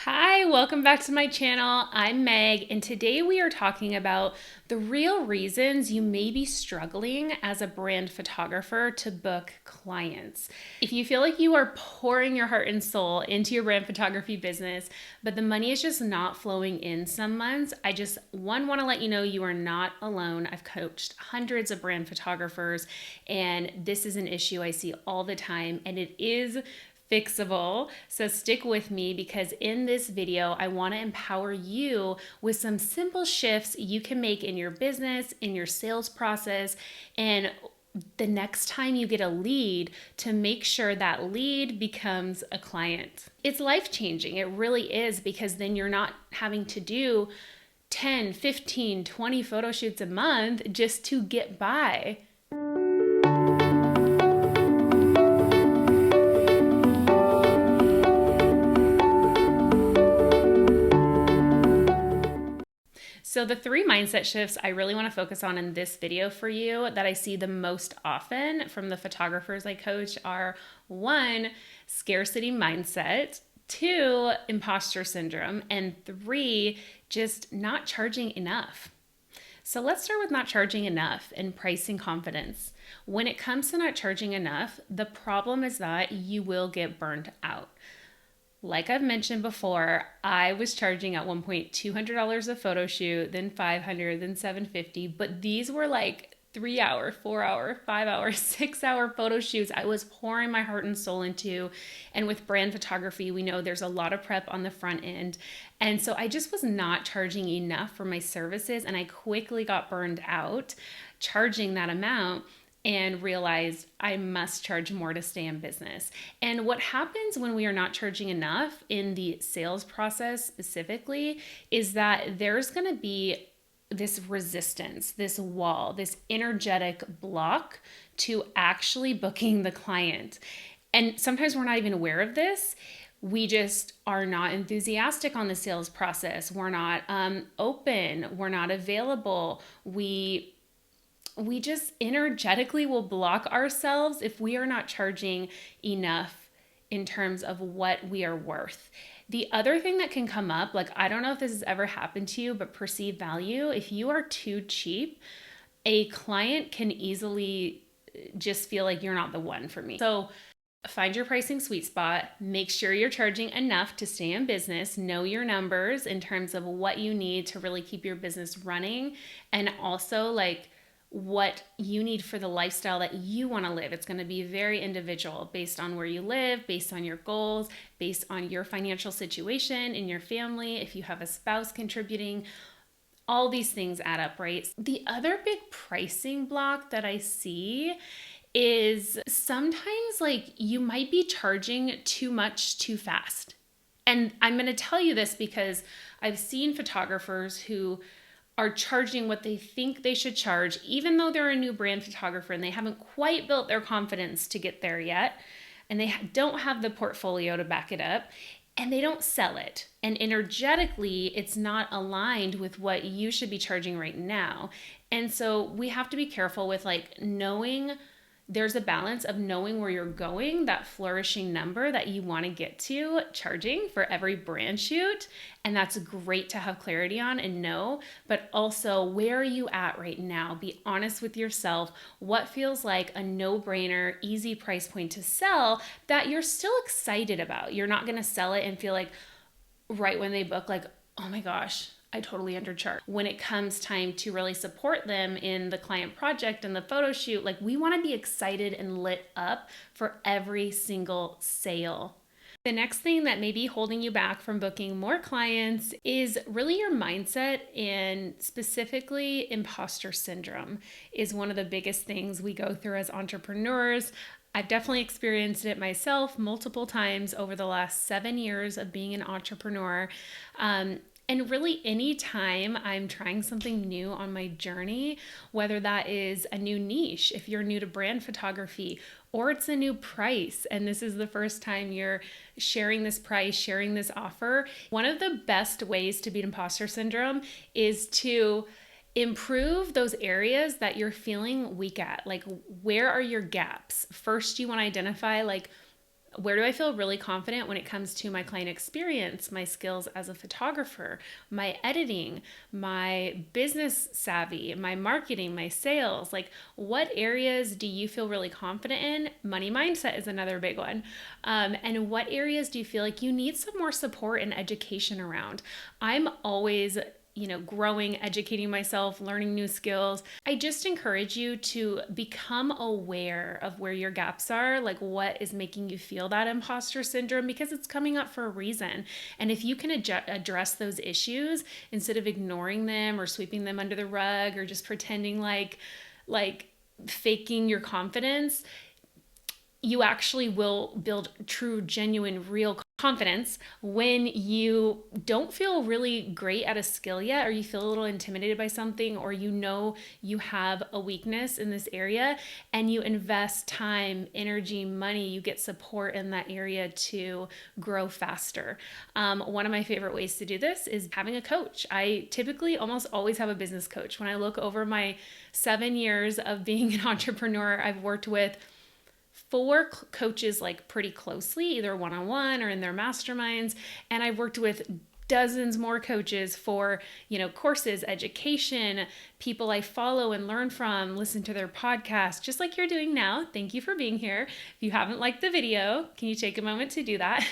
Hi, welcome back to my channel. I'm Meg, and today we are talking about the real reasons you may be struggling as a brand photographer to book clients. If you feel like you are pouring your heart and soul into your brand photography business, but the money is just not flowing in some months, I just want to let you know you are not alone. I've coached hundreds of brand photographers, and this is an issue I see all the time, and it is fixable. So stick with me because in this video, I want to empower you with some simple shifts you can make in your business, in your sales process, and the next time you get a lead to make sure that lead becomes a client. It's life-changing. It really is, because then you're not having to do 10, 15, 20 photo shoots a month just to get by. So the three mindset shifts I really want to focus on in this video for you that I see the most often from the photographers I coach are: one, scarcity mindset; two, imposter syndrome; and three, just not charging enough. So let's start with not charging enough and pricing confidence. When it comes to not charging enough, the problem is that you will get burned out. Like I've mentioned before, I was charging at one point $200 a photo shoot, then $500, then $750, but these were like 3 hour, 4 hour, 5 hour, 6 hour photo shoots I was pouring my heart and soul into. And with brand photography, we know there's a lot of prep on the front end. And so I just was not charging enough for my services, and I quickly got burned out charging that amount and realized I must charge more to stay in business. And what happens when we are not charging enough in the sales process specifically is that there's going to be this resistance, this wall, this energetic block to actually booking the client. And sometimes we're not even aware of this. We just are not enthusiastic on the sales process. We're not open. We're not available. We just energetically will block ourselves if we are not charging enough in terms of what we are worth. The other thing that can come up, like, I don't know if this has ever happened to you, but perceived value, if you are too cheap, a client can easily just feel like you're not the one for me. So find your pricing sweet spot, make sure you're charging enough to stay in business, know your numbers in terms of what you need to really keep your business running, and also like what you need for the lifestyle that you want to live. It's going to be very individual based on where you live, based on your goals, based on your financial situation in your family, if you have a spouse contributing. All these things add up, right? The other big pricing block that I see is sometimes like you might be charging too much too fast. And I'm going to tell you this because I've seen photographers who are charging what they think they should charge, even though they're a new brand photographer and they haven't quite built their confidence to get there yet, and they don't have the portfolio to back it up, and they don't sell it. And energetically, it's not aligned with what you should be charging right now. And so we have to be careful with like knowing there's a balance of knowing where you're going, that flourishing number that you want to get to charging for every brand shoot. And that's great to have clarity on and know, but also where are you at right now? Be honest with yourself. What feels like a no-brainer, easy price point to sell that you're still excited about? You're not going to sell it and feel like right when they book, like, oh my gosh, I totally undercharge. When it comes time to really support them in the client project and the photo shoot, like, we want to be excited and lit up for every single sale. The next thing that may be holding you back from booking more clients is really your mindset, and specifically imposter syndrome is one of the biggest things we go through as entrepreneurs. I've definitely experienced it myself multiple times over the last 7 years of being an entrepreneur. And really, anytime I'm trying something new on my journey, whether that is a new niche, if you're new to brand photography, or it's a new price, and this is the first time you're sharing this price, sharing this offer, one of the best ways to beat imposter syndrome is to improve those areas that you're feeling weak at. Like, where are your gaps? First, you want to identify, like, Where do I feel really confident when it comes to my client experience, my skills as a photographer, my editing, my business savvy, my marketing, my sales? Like, what areas do you feel really confident in? Money mindset is another big one. And what areas do you feel like you need some more support and education around? I'm always growing, educating myself, learning new skills. I just encourage you to become aware of where your gaps are, like what is making you feel that imposter syndrome, because it's coming up for a reason. And if you can address those issues instead of ignoring them or sweeping them under the rug or just pretending like faking your confidence, you actually will build true, genuine, real confidence when you don't feel really great at a skill yet, or you feel a little intimidated by something, or you have a weakness in this area, and you invest time, energy, money, you get support in that area to grow faster. One of my favorite ways to do this is having a coach. I typically almost always have a business coach. When I look over my 7 years of being an entrepreneur, I've worked with 4 coaches like pretty closely, either one-on-one or in their masterminds. And I've worked with dozens more coaches for, courses, education, people I follow and learn from, listen to their podcast, just like you're doing now. Thank you for being here. If you haven't liked the video, can you take a moment to do that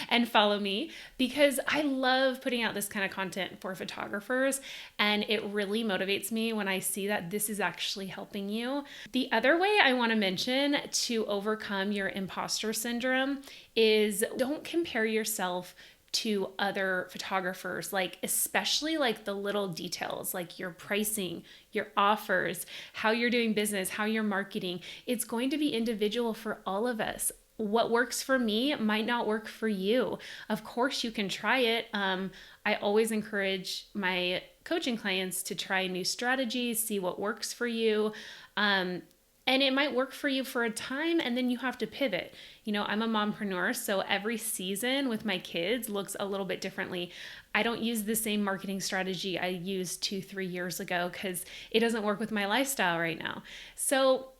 and follow me? Because I love putting out this kind of content for photographers, and it really motivates me when I see that this is actually helping you. The other way I want to mention to overcome your imposter syndrome is don't compare yourself to other photographers, like especially like the little details, like your pricing, your offers, how you're doing business, how you're marketing. It's going to be individual for all of us. What works for me might not work for you. Of course, you can try it. I always encourage my coaching clients to try new strategies, see what works for you. And it might work for you for a time, and then you have to pivot. I'm a mompreneur, so every season with my kids looks a little bit differently. I don't use the same marketing strategy I used 2-3 years ago because it doesn't work with my lifestyle right now. So,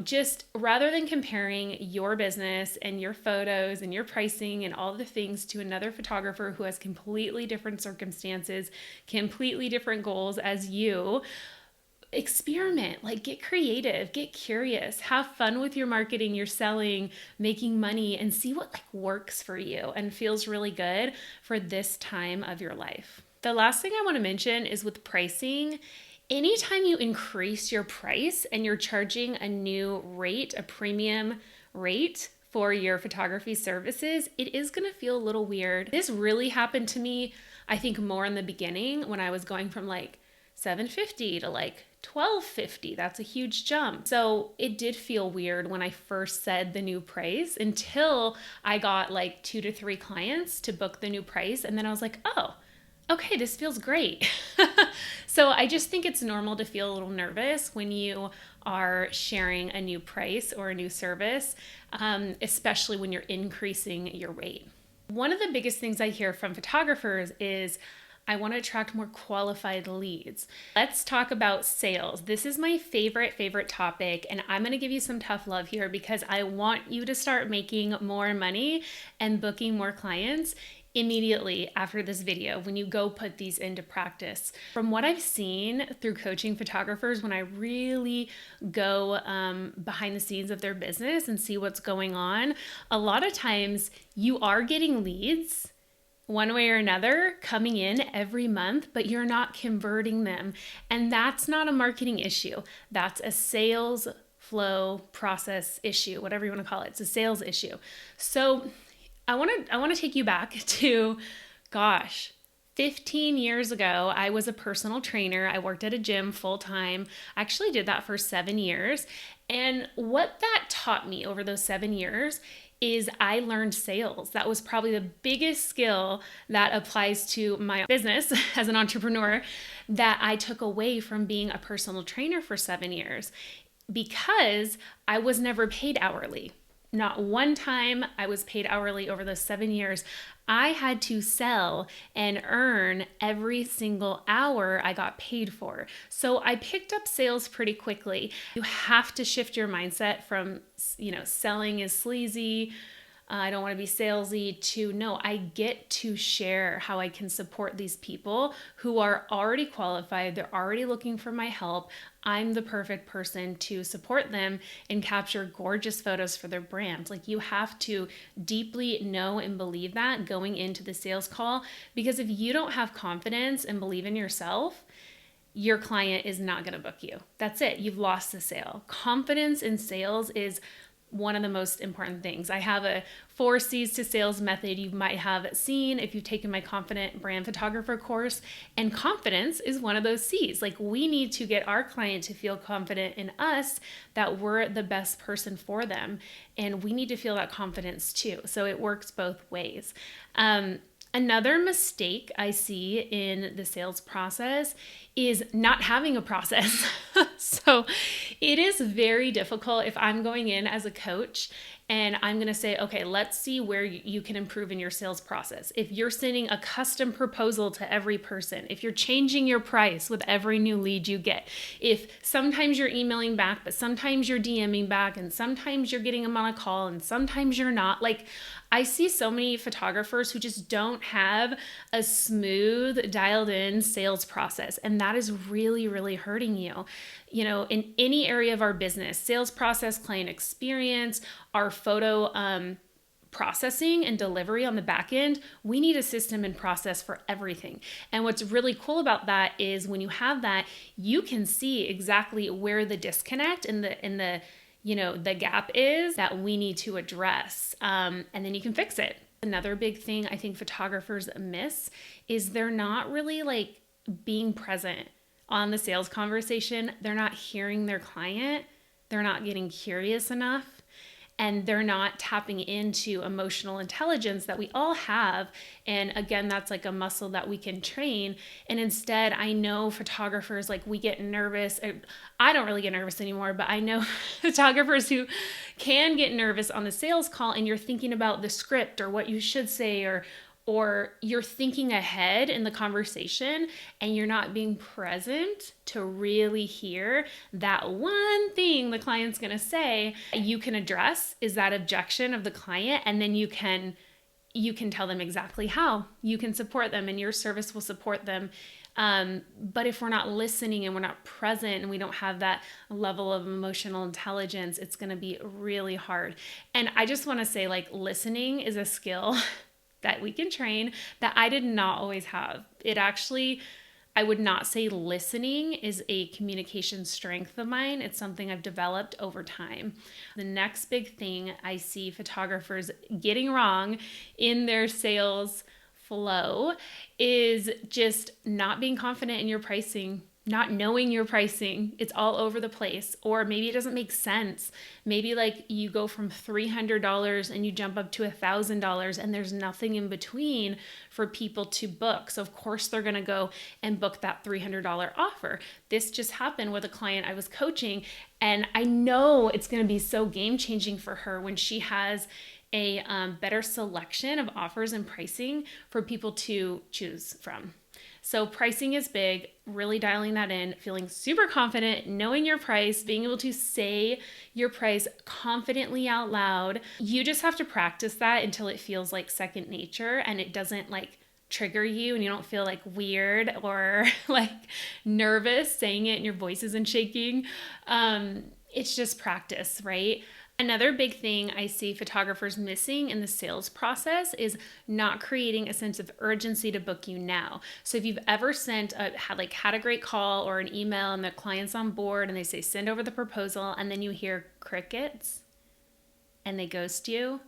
just rather than comparing your business and your photos and your pricing and all the things to another photographer who has completely different circumstances, completely different goals as you, experiment, get creative, get curious, have fun with your marketing, your selling, making money, and see what works for you and feels really good for this time of your life. The last thing I want to mention is with pricing. Anytime you increase your price and you're charging a new rate, a premium rate for your photography services, it is going to feel a little weird. This really happened to me, I think, more in the beginning when I was going from $750 to $1250. That's a huge jump. So it did feel weird when I first said the new price until I got 2 to 3 clients to book the new price. And then I was like, oh, okay, this feels great. So I just think it's normal to feel a little nervous when you are sharing a new price or a new service, especially when you're increasing your rate. One of the biggest things I hear from photographers is, I want to attract more qualified leads. Let's talk about sales. This is my favorite topic, and I'm going to give you some tough love here because I want you to start making more money and booking more clients immediately after this video when you go put these into practice. From what I've seen through coaching photographers, when I really go behind the scenes of their business and see what's going on, a lot of times you are getting leads one way or another coming in every month, but you're not converting them. And that's not a marketing issue. That's a sales flow process issue, whatever you want to call it. It's a sales issue. So I want to take you back to, 15 years ago, I was a personal trainer. I worked at a gym full time. I actually did that for 7 years. And what that taught me over those 7 years is I learned sales. That was probably the biggest skill that applies to my business as an entrepreneur that I took away from being a personal trainer for 7 years, because I was never paid hourly. Not one time. I was paid hourly over those 7 years. I had to sell and earn every single hour I got paid for. So I picked up sales pretty quickly. You have to shift your mindset from, selling is sleazy, I don't want to be salesy, to no, I get to share how I can support these people who are already qualified. They're already looking for my help. I'm the perfect person to support them and capture gorgeous photos for their brand. Like, you have to deeply know and believe that going into the sales call, because if you don't have confidence and believe in yourself, your client is not going to book you. That's it. You've lost the sale. Confidence in sales is one of the most important things. I have a 4 C's to sales method you might have seen if you've taken my Confident Brand Photographer course. And confidence is one of those C's. Like, we need to get our client to feel confident in us that we're the best person for them. And we need to feel that confidence too. So it works both ways. Another mistake I see in the sales process is not having a process. So it is very difficult if I'm going in as a coach and I'm going to say, okay, let's see where you can improve in your sales process. If you're sending a custom proposal to every person, if you're changing your price with every new lead you get, if sometimes you're emailing back, but sometimes you're DMing back, and sometimes you're getting them on a call and sometimes you're not. Like, I see so many photographers who just don't have a smooth, dialed in sales process. And that is really, really hurting you. In any area of our business, sales process, client experience, our photo processing and delivery on the back end, we need a system and process for everything. And what's really cool about that is when you have that, you can see exactly where the disconnect and the gap is that we need to address. And then you can fix it. Another big thing I think photographers miss is they're not really like being present on the sales conversation. They're not hearing their client. They're not getting curious enough. And they're not tapping into emotional intelligence that we all have. And again, that's like a muscle that we can train. And instead, I know photographers, like, we get nervous. I don't really get nervous anymore, but I know photographers who can get nervous on the sales call, and you're thinking about the script or what you should say, or you're thinking ahead in the conversation and you're not being present to really hear that one thing the client's gonna say. You can address is that objection of the client, and then you can tell them exactly how you can support them and your service will support them. But if we're not listening and we're not present and we don't have that level of emotional intelligence, it's gonna be really hard. And I just wanna say, like, listening is a skill that we can train that I did not always have. I would not say listening is a communication strength of mine. It's something I've developed over time. The next big thing I see photographers getting wrong in their sales flow is just not being confident in your pricing, not knowing your pricing. It's all over the place. Or maybe it doesn't make sense. Maybe like you go from $300 and you jump up to $1,000 and there's nothing in between for people to book. So of course they're going to go and book that $300 offer. This just happened with a client I was coaching, and I know it's going to be so game changing for her when she has a better selection of offers and pricing for people to choose from. So pricing is big, really dialing that in, feeling super confident, knowing your price, being able to say your price confidently out loud. You just have to practice that until it feels like second nature and it doesn't like trigger you and you don't feel like weird or like nervous saying it and your voice isn't shaking. It's just practice, right? Another big thing I see photographers missing in the sales process is not creating a sense of urgency to book you now. So if you've ever had a great call or an email and the client's on board and they say, send over the proposal, and then you hear crickets and they ghost you,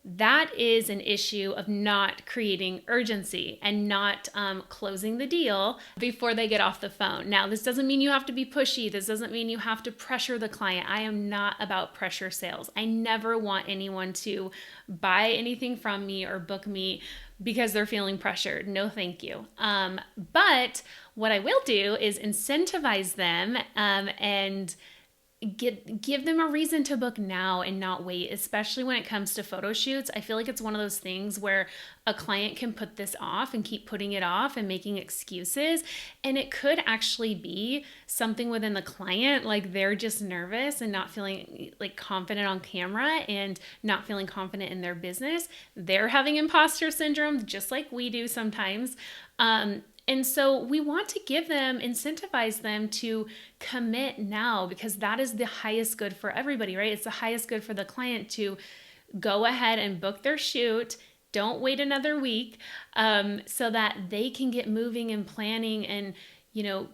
that is an issue of not creating urgency and not closing the deal before they get off the phone. Now, this doesn't mean you have to be pushy. This doesn't mean you have to pressure the client. I am not about pressure sales. I never want anyone to buy anything from me or book me because they're feeling pressured. No, thank you. But what I will do is incentivize them and give them a reason to book now and not wait, especially when it comes to photo shoots. I feel like it's one of those things where a client can put this off and keep putting it off and making excuses, and it could actually be something within the client, like they're just nervous and not feeling like confident on camera and not feeling confident in their business. They're having imposter syndrome just like we do sometimes. And so we want to incentivize them to commit now, because that is the highest good for everybody, right? It's the highest good for the client to go ahead and book their shoot. Don't wait another week, so that they can get moving and planning and,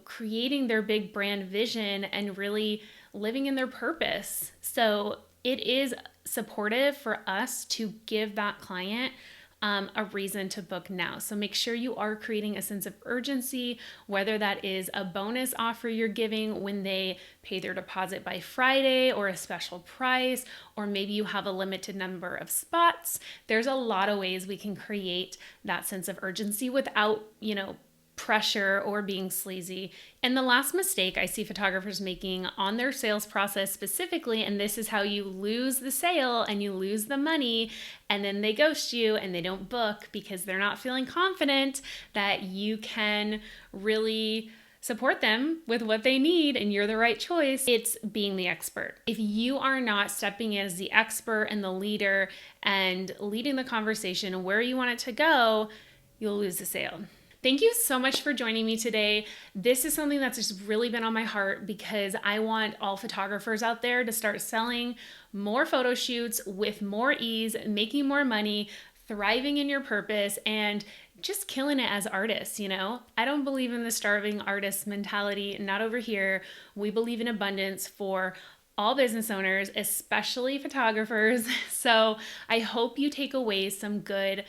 creating their big brand vision and really living in their purpose. So it is supportive for us to give that client a reason to book now. So make sure you are creating a sense of urgency, whether that is a bonus offer you're giving when they pay their deposit by Friday, or a special price, or maybe you have a limited number of spots. There's a lot of ways we can create that sense of urgency without, pressure or being sleazy. And the last mistake I see photographers making on their sales process specifically, and this is how you lose the sale and you lose the money, and then they ghost you and they don't book because they're not feeling confident that you can really support them with what they need and you're the right choice. It's being the expert. If you are not stepping in as the expert and the leader and leading the conversation where you want it to go, you'll lose the sale. Thank you so much for joining me today. This is something that's just really been on my heart, because I want all photographers out there to start selling more photo shoots with more ease, making more money, thriving in your purpose, and just killing it as artists. I don't believe in the starving artist mentality, not over here. We believe in abundance for all business owners, especially photographers. So I hope you take away some good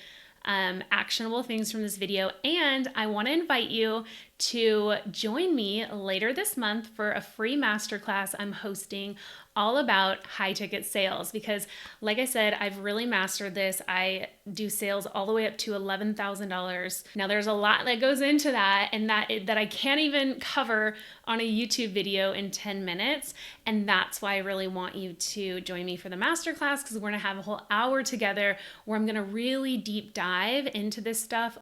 actionable things from this video. And I want to invite you to join me later this month for a free masterclass I'm hosting all about high ticket sales, because like I said, I've really mastered this. I do sales all the way up to $11,000. Now there's a lot that goes into that, and that I can't even cover on a YouTube video in 10 minutes. And that's why I really want you to join me for the masterclass, because we're going to have a whole hour together where I'm going to really deep dive into this stuff